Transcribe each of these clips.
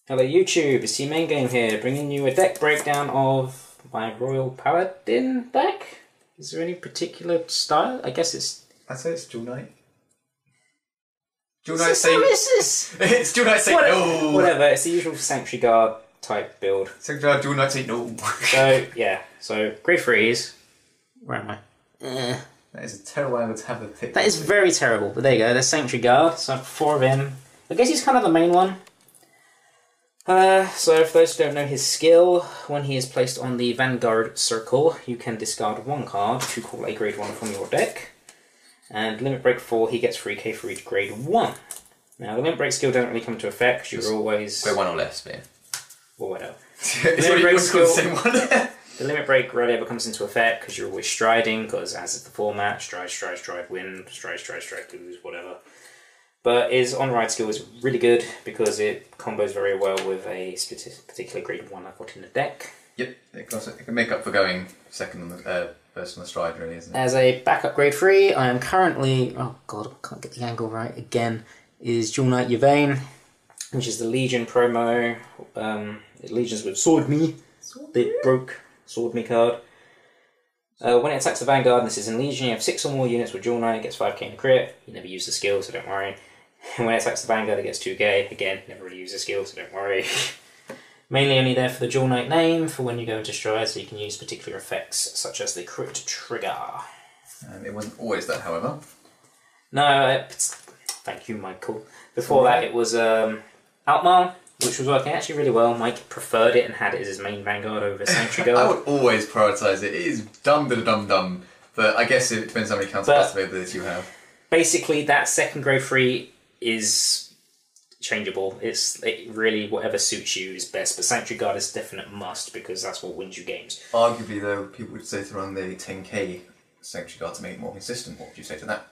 Hello YouTube, it's your main game here, bringing you a deck breakdown of my Royal Paladin deck. Is there any particular style? I guess it's... I'd say it's Dual Knight. Dual Knight Saint... It's Dual Knight Saint No! Whatever, it's the usual Sanctuary Guard type build. Sanctuary Guard, Dual Knight Saint No! So, yeah, so grade 3s. Where am I? That is a terrible angle to have the pick. That is very terrible, but there you go, there's Sanctuary Guard, so 4 of him. I guess he's kind of the main one. So for those who don't know his skill, when he is placed on the Vanguard circle, you can discard 1 card to call a grade 1 from your deck. And limit break 4, he gets 3k for each grade 1. Now the limit break skill don't really come into effect, because you're always... Grade 1 or less, man. Or whatever. The limit break rarely ever comes into effect, because you're always striding, because as is the format, stride, win, stride, lose, whatever. But his on-ride skill is really good because it combos very well with a particular grade 1 I've got in the deck. Yep, it can make up for going second on the first on the stride, really, isn't it? As a backup grade 3, I am currently... Oh god, I can't get the angle right again. Is Dual Knight Yvain, which is the Legion promo. Legions with Sword Me. The broke Sword Me card. When it attacks the Vanguard, and this is in Legion, you have 6 or more units with Dual Knight, it gets 5k in a crit. You never use the skill, so don't worry. When it attacks the Vanguard, it gets 2k. Again, never really use the skill, so don't worry. Mainly only there for the Dual Knight name, for when you go into stride, so you can use particular effects, such as the crit trigger. It wasn't always that, however. No, thank you, Michael. Before that, it was Outmal, which was working actually really well. Mike preferred it and had it as his main Vanguard over Sanctuary Guard. I would always prioritise it. It is dumb, but I guess it depends how many counter-blast abilities you have. Basically, that second grade 3 is changeable. It really, whatever suits you is best, but Sanctuary Guard is a definite must because that's what wins you games. Arguably, though, people would say to run the 10k Sanctuary Guard to make it more consistent. What would you say to that?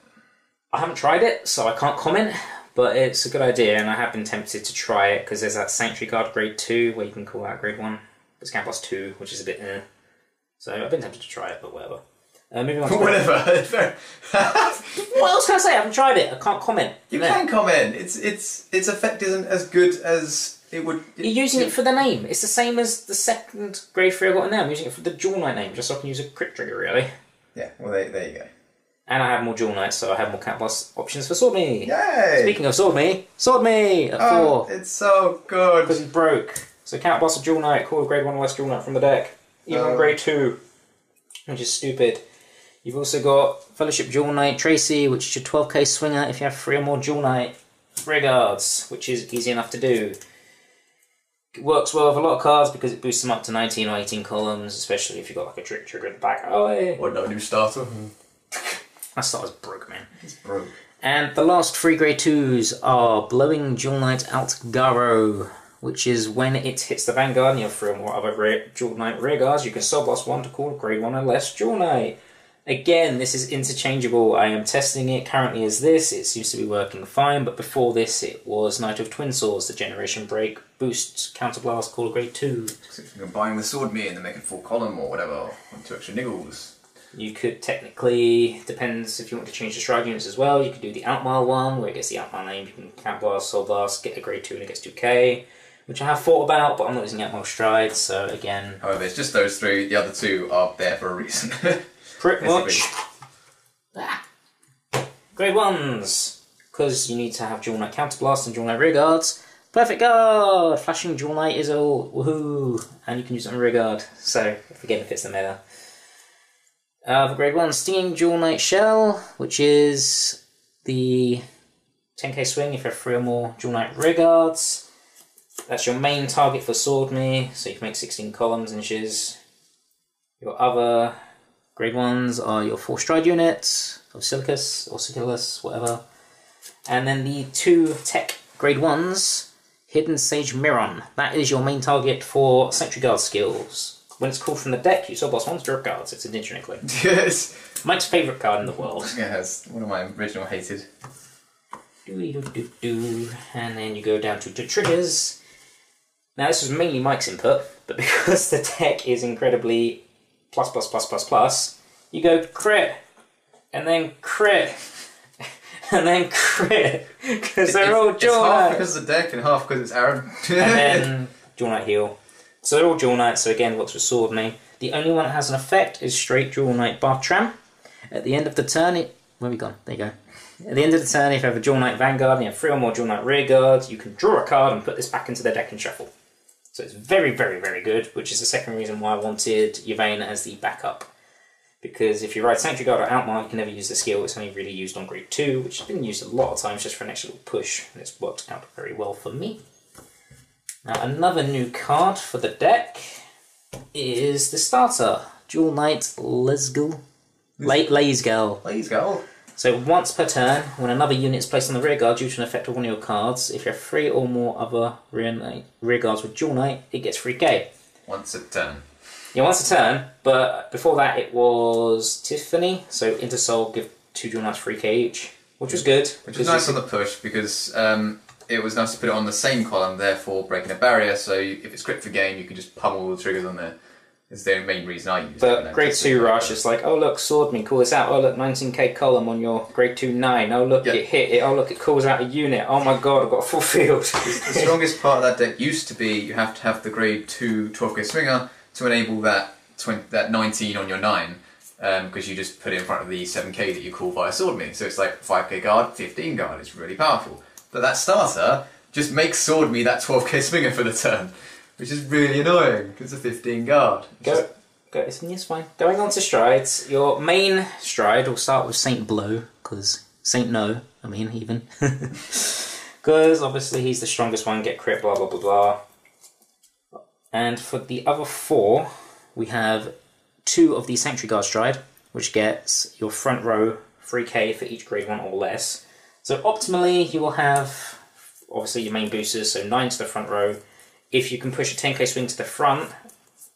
I haven't tried it, so I can't comment, but it's a good idea, and I have been tempted to try it because there's that Sanctuary Guard grade 2 where you can call that grade 1. It's Count plus 2, which is a bit so I've been tempted to try it, but whatever. Moving on to whatever. What else can I say? I haven't tried it. I can't comment. You can comment. Its effect isn't as good as it would. You're using it for the name. It's the same as the second grade 3 I got in there. I'm using it for the Dual Knight name, just so I can use a crit trigger, really. Yeah, well, there you go. And I have more Dual Knights, so I have more Count Plus options for Sword Me. Yay! Speaking of Sword Me at 4. It's so good. Because he's broke. So Count Plus a Dual Knight, call a grade 1 or less Dual Knight from the deck. Even on grade 2, which is stupid. You've also got Fellowship Dual Knight Tracy, which is your 12k swinger if you have 3 or more Dual Knight Rearguards, which is easy enough to do. It works well with a lot of cards because it boosts them up to 19 or 18 columns, especially if you've got like a trick trigger at the back. Oh, hey. What, no new starter? That starter's broke, man. It's broke. And the last 3 grade 2s are Blowing Dual Knight Altgaro, which is when it hits the Vanguard and you have 3 or more other Dual Knight Rearguards, you can Soul Blast 1 to call grade 1 or less Dual Knight. Again, this is interchangeable. I am testing it currently as this. It seems to be working fine, but before this it was Knight of Twin Swords, the Generation Break, Boost, Counterblast, Call grade 2. So if you combine with Sword Me and then make it full column or whatever, with 2 extra niggles. You could technically, depends if you want to change the stride units as well, you could do the Outmile one, where it gets the Outmile name, you can Counterblast, Soul Blast, get a grade 2 and it gets 2k, which I have thought about, but I'm not using Outmile Stride, so again... However, it's just those 3, the other 2 are there for a reason. Pretty much. Grade 1s, because you need to have Dual Knight Counterblast and Dual Knight Rearguards. Perfect Guard! Flashing Dual Knight is all woohoo! And you can use it on Rearguard, so again it fits the meta. For grade 1, Stinging Dual Knight Shell, which is the 10k swing if you have 3 or more Dual Knight Rearguards. That's your main target for Sword Me, so you can make 16 columns inches. Your other grade 1s are your 4 stride units of Silicus or Siculus, whatever. And then the 2 tech grade 1s, Hidden Sage Miron. That is your main target for Sanctuary Guard skills. When it's called from the deck, you Soul Blast 1 Stroke Guards. It's a Ninja Click. Yes! Mike's favourite card in the world. Yes, one of my original hated. And then you go down to the triggers. Now this was mainly Mike's input, but because the deck is incredibly plus, you go crit, and then crit, and then crit, because they're all Jewel It's half Knight. because of the deck and half because it's Aaron. And then Jewel Knight heal. So they're all Jewel Knights, so again works with Sword Me. The only one that has an effect is straight Jewel Knight Bartram. At the end of the turn, where have we gone? There you go. At the end of the turn, if you have a Jewel Knight Vanguard and you have 3 or more Jewel Knight Rearguard, you can draw a card and put this back into the deck and shuffle. So it's very, very, very good, which is the second reason why I wanted Yvain as the backup. Because if you ride Sanctuary Guard or Outmark, you can never use the skill. It's only really used on Grade 2, which has been used a lot of times just for an extra little push, and it's worked out very well for me. Now, another new card for the deck is the starter, Jewel Knight Lae'zel. Lae'zel. So once per turn, when another unit is placed on the rearguard due to an effect of one of your cards, if you have 3 or more other rearguards with Jewel Knight, it gets free K. Once a turn. Yeah, once a turn, but before that it was Tiffany, so Intersoul give 2 Jewel Knights free K each, which was good. Which was nice on the push, because it was nice to put it on the same column, therefore breaking a barrier, so if it's crit for game, you can just pummel the triggers on there. It's the main reason I use it. But Grade 2 Rush, it's like, oh look, Sword Me, call this out. Oh look, 19k column on your Grade 2 9. Oh look, it hit it. Oh look, it calls out a unit. Oh my god, I've got a full field. The strongest part of that deck used to be you have to have the Grade 2 12k swinger to enable that 19 on your 9, because you just put it in front of the 7k that you call via Sword Me. So it's like 5k guard, 15 guard. It's really powerful. But that starter just makes Sword Me that 12k swinger for the turn. Which is really annoying, because it's a 15 guard. It's fine. Going on to strides, your main stride will start with Saint Blow, because Saint No, I mean, even. Because obviously he's the strongest one, get crit, blah blah blah blah. And for the other 4, we have 2 of the Sanctuary Guard stride, which gets your front row 3k for each grade 1 or less. So optimally, you will have, obviously, your main boosters, so 9 to the front row. If you can push a 10k swing to the front,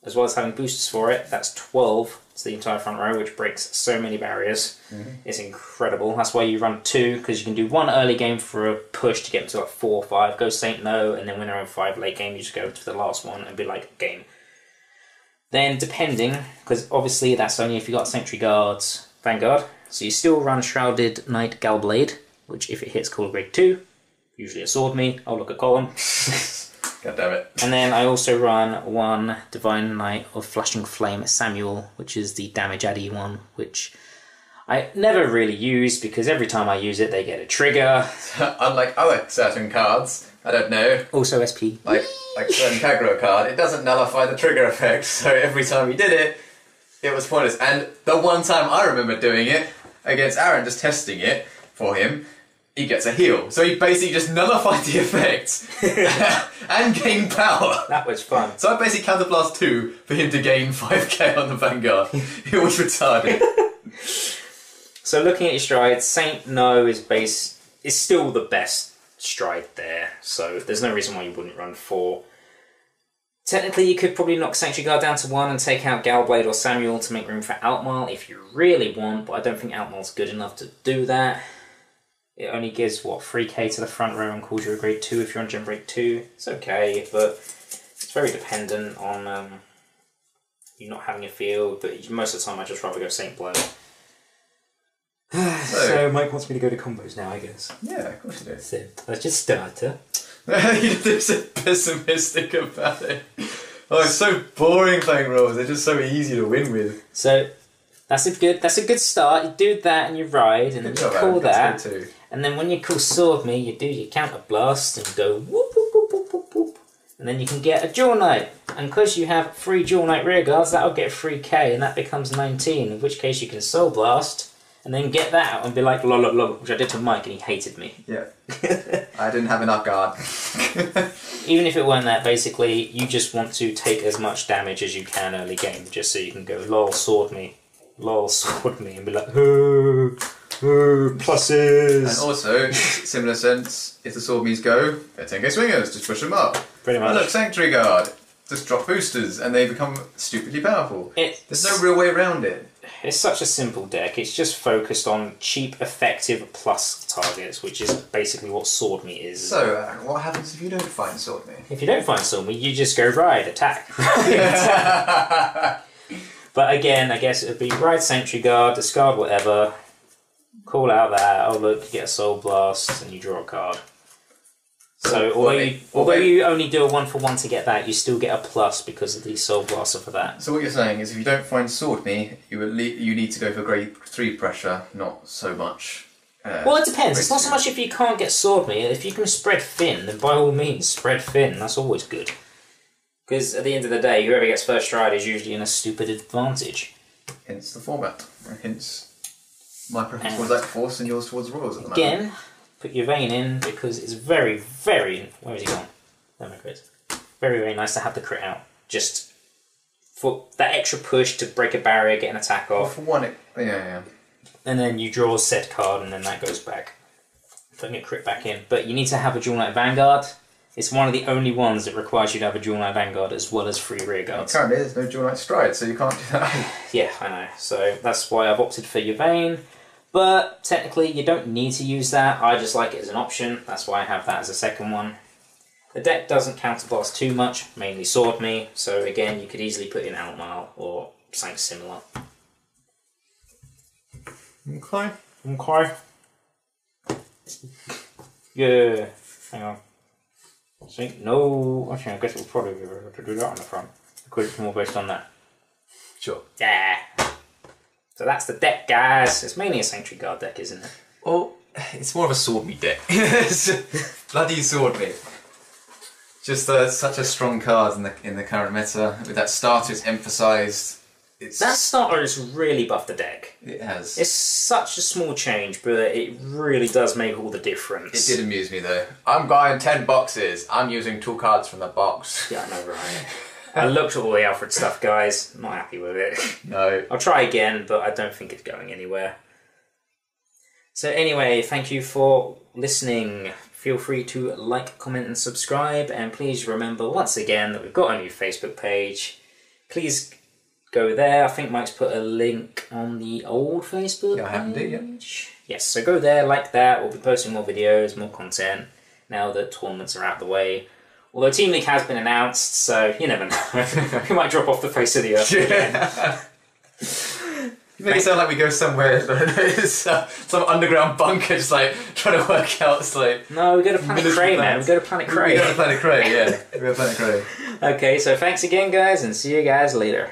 as well as having boosters for it, that's 12 to the entire front row, which breaks so many barriers. It's incredible. That's why you run 2, because you can do 1 early game for a push to get them to like 4 or 5, go Saint No, and then when they're on 5 late game, you just go to the last one and be like, game. Then depending, because obviously that's only if you got Sanctuary Guards Vanguard, so you still run Shrouded Knight Galblade, which if it hits Call of Grade 2, usually a Sword Me, I'll look at column. God damn it. And then I also run 1 Divine Knight of Flashing Flame Samuel, which is the damage addy one, which I never really use because every time I use it they get a trigger. Unlike other certain cards, I don't know. Also SP. Like certain Kagro card, it doesn't nullify the trigger effect, so every time he did it, it was pointless. And the one time I remember doing it against Aaron, just testing it for him, he gets a heal. So he basically just nullified the effects and gained power. That was fun. So I basically counterblast 2 for him to gain 5k on the Vanguard. It was retarded. So looking at your strides, Saint No is still the best stride there. So there's no reason why you wouldn't run 4. Technically, you could probably knock Sanctuary Guard down to 1 and take out Galblade or Samuel to make room for Outmal if you really want, but I don't think Outmal's good enough to do that. It only gives, what, 3k to the front row and calls you a grade 2 if you're on Gen Break 2. It's okay, but it's very dependent on you not having a field, but most of the time I'd just rather go Saint Blow. So Mike wants me to go to combos now, I guess. Yeah, of course you do. So, let's just start, huh? You're so pessimistic about it. Oh, it's so boring playing roles. They're just so easy to win with. So that's a good start. You do that and you ride, and then you call that. And then when you call Sword Me, you do your counter blast and go whoop whoop whoop whoop whoop whoop. And then you can get a Jewel Knight. And because you have 3 Jewel Knight rearguards, that'll get 3k, and that becomes 19. In which case you can Soul Blast and then get that out and be like lol lol lol, which I did to Mike and he hated me. Yeah. I didn't have enough guard. Even if it weren't that, basically you just want to take as much damage as you can early game, just so you can go lol Sword Me, and be like pluses. And also, similar sense, if the Sword Me's go, they're 10k swingers, just push them up. Pretty much. And look, Sanctuary Guard, just drop boosters and they become stupidly powerful. There's no real way around it. It's such a simple deck. It's just focused on cheap, effective plus targets, which is basically what Sword Me is. So, what happens if you don't find Sword Me? If you don't find Sword Me, you just go ride, attack. But again, I guess it would be ride Sanctuary Guard, discard whatever, call out that, oh look, you get a Soul Blast and you draw a card. So although you only do a 1-for-1 to get that, you still get a plus because of the Soul Blaster for that. So what you're saying is if you don't find Sword Me, you need to go for grade 3 pressure, not so much... well, it depends. It's not so much if you can't get Sword Me. If you can spread Fin, then by all means, spread Fin. That's always good. Because at the end of the day, whoever gets first stride is usually in a stupid advantage. Hence the format. Hence my preference towards Act Force and yours towards Royals at the moment. Again, put your Vayne in because it's very, very... Where is he gone? There, my crit. Very, very nice to have the crit out. Just for that extra push to break a barrier, get an attack off. Well, for one, yeah. And then you draw a set card and then that goes back. Putting a crit back in. But you need to have a Dual Knight Vanguard. It's one of the only ones that requires you to have a Dual Knight Vanguard as well as 3 rear guards. Currently there's no Dual Knight Stride, so you can't do that. Yeah, I know. So that's why I've opted for your Vayne. But technically you don't need to use that. I just like it as an option. That's why I have that as a second one. The deck doesn't counterblast too much, mainly Sword Me. So again, you could easily put in Outmile or something similar. Okay. Yeah. Hang on. See? No. Actually, I guess we'll probably be able to do that on the front. Because it's more based on that. Sure. Yeah. So that's the deck, guys. It's mainly a Sanctuary Guard deck, isn't it? Well, it's more of a Sword Me deck. Bloody Sword Me. Just such a strong card in the current meta. With that starter, it's emphasised. That starter has really buffed the deck. It has. It's such a small change, but it really does make all the difference. It did amuse me though. I'm buying 10 boxes. I'm using 2 cards from the box. Yeah, I know, right? I looked at all the Alfred stuff, guys. I'm not happy with it. No. I'll try again, but I don't think it's going anywhere. So anyway, thank you for listening. Feel free to like, comment and subscribe. And please remember once again that we've got a new Facebook page. Please go there. I think Mike's put a link on the old Facebook Yeah, I have indeed, yeah. page. Yes, so go there, like that. We'll be posting more videos, more content now that tournaments are out of the way. Although Team League has been announced, so you never know. We might drop off the face of the earth again. You make it sound like we go somewhere, some underground bunker, just like trying to work out. It's like No, we go to Planet Cray, man. We go to Planet Cray. We go to Planet Cray, yeah. We go to Planet Cray. Okay, so thanks again, guys, and see you guys later.